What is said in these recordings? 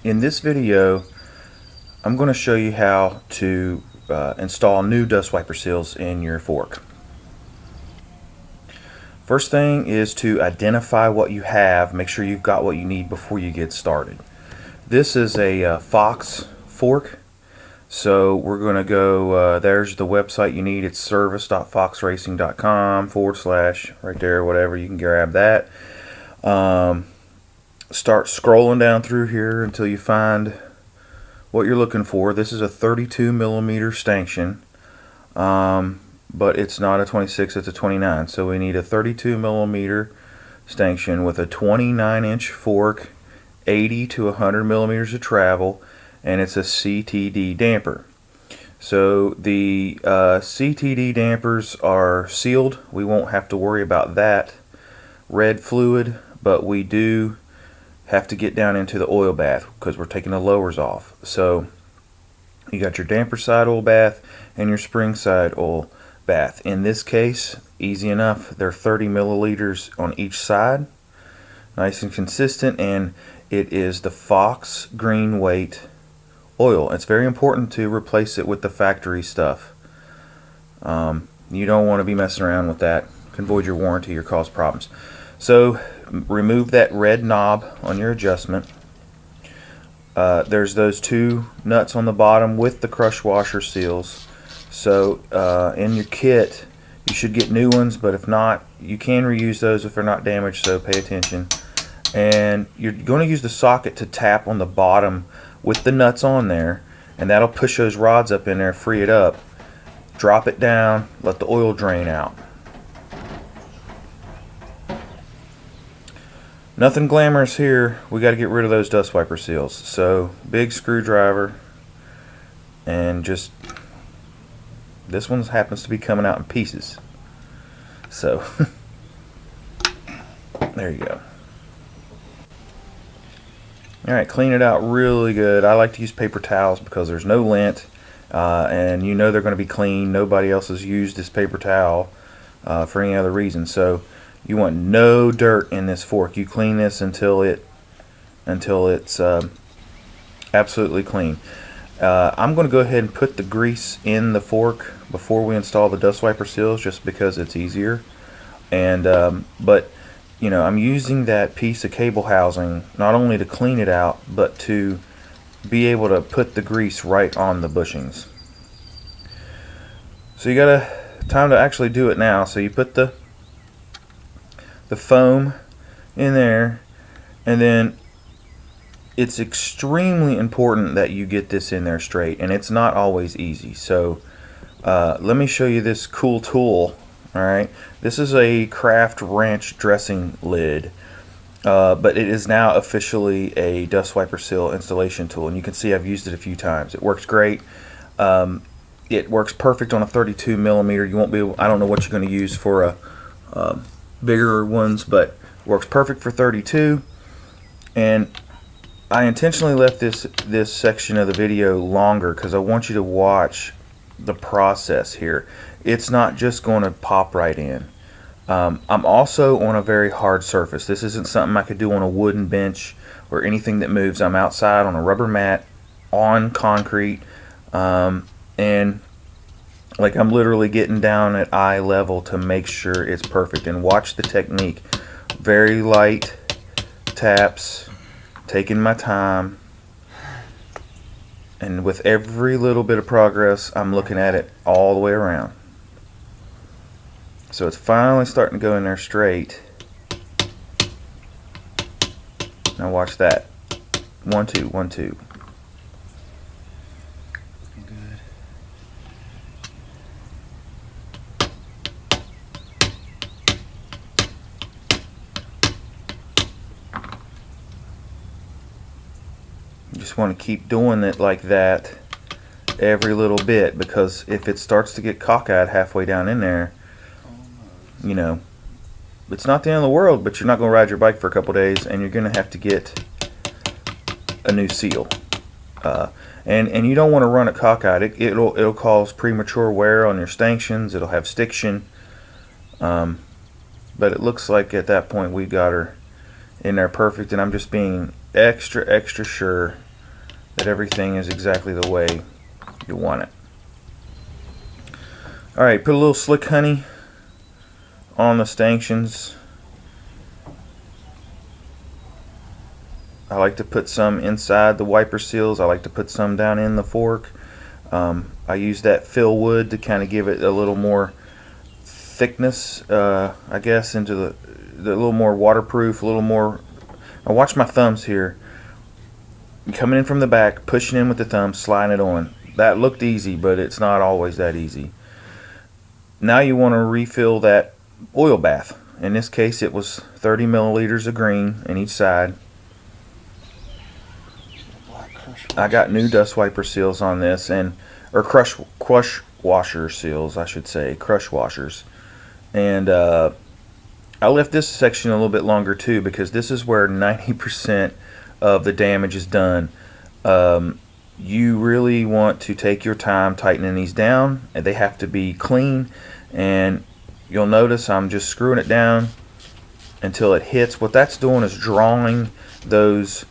In this video, I'm going to show you how to install new dust wiper seals in your fork. First thing is to identify what you have. Make sure you've got what you need before you get started. This is a Fox fork, so we're going to go, there's the website you need. It's service.foxracing.com / right there, whatever. You can grab that. Start scrolling down through here until you find what you're looking for. This is a 32 millimeter stanchion, but it's not a 26, it's a 29. So we need a 32 millimeter stanchion with a 29-inch fork, 80 to 100 millimeters of travel, and it's a CTD damper. So the CTD dampers are sealed. We won't have to worry about that red fluid, but we do have to get down into the oil bath because we're taking the lowers off. So you got your damper side oil bath and your spring side oil bath. In this case, easy enough. They're 30 milliliters on each side, nice and consistent, and it is the Fox green weight oil. It's very important to replace it with the factory stuff. You don't want to be messing around with that. It can void your warranty or cause problems. So remove that red knob on your adjustment. There's those two nuts on the bottom with the crush washer seals. So in your kit you should get new ones, but if not, you can reuse those if they're not damaged, so pay attention. And you're going to use the socket to tap on the bottom with the nuts on there, and that'll push those rods up in there, free it up. Drop it down, let the oil drain out. Nothing glamorous here. We got to get rid of those dust wiper seals. So big screwdriver, and just this one happens to be coming out in pieces. So there you go. Alright, clean it out really good. I like to use paper towels because there's no lint, and you know they're going to be clean. Nobody else has used this paper towel for any other reason. So you want no dirt in this fork. You clean this until it's absolutely clean. I'm going to go ahead and put the grease in the fork before we install the dust wiper seals, just because it's easier. And but you know, I'm using that piece of cable housing not only to clean it out, but to be able to put the grease right on the bushings. So you got time to actually do it now. So you put the foam in there, and then it's extremely important that you get this in there straight, and it's not always easy. So let me show you this cool tool. Alright, this is a Kraft Ranch dressing lid, but it is now officially a dust wiper seal installation tool, and you can see I've used it a few times. It works great. It works perfect on a 32 millimeter. You won't be able, I don't know what you're going to use for a bigger ones, but works perfect for 32. And I intentionally left this section of the video longer because I want you to watch the process here. It's not just going to pop right in. I'm also on a very hard surface. This isn't something I could do on a wooden bench or anything that moves. I'm outside on a rubber mat on concrete, and like I'm literally getting down at eye level to make sure it's perfect. And watch the technique. Very light taps, taking my time, and with every little bit of progress I'm looking at it all the way around. So it's finally starting to go in there straight. Now watch that. 1 2 1 2. Good. You just want to keep doing it like that every little bit, because if it starts to get cockeyed halfway down in there, you know, it's not the end of the world, but you're not going to ride your bike for a couple days, and you're going to have to get a new seal. And you don't want to run it cockeyed. It'll cause premature wear on your stanchions. It'll have stiction. But it looks like at that point we got her in there perfect, and I'm just being extra sure that everything is exactly the way you want it. Alright, put a little slick honey on the stanchions. I like to put some inside the wiper seals. I like to put some down in the fork. I use that fill wood to kind of give it a little more thickness, I guess, into the little more waterproof, a little more. Now watch my thumbs here. Coming in from the back, pushing in with the thumb, sliding it on. That looked easy, but it's not always that easy. Now you want to refill that oil bath. In this case, it was 30 milliliters of green in each side. I got new dust wiper seals on this, or crush washer seals, I should say, crush washers. And I left this section a little bit longer too, because this is where 90% of the damage is done. You really want to take your time tightening these down, and they have to be clean. And you'll notice I'm just screwing it down until it hits. What that's doing is drawing those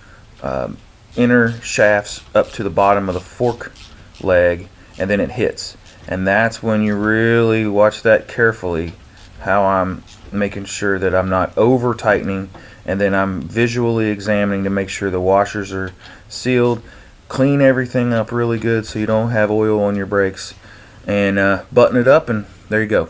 inner shafts up to the bottom of the fork leg, and then it hits. And that's when you really watch that carefully, how I'm making sure that I'm not over tightening, and then I'm visually examining to make sure the washers are sealed. Clean everything up really good so you don't have oil on your brakes, and button it up, and there you go.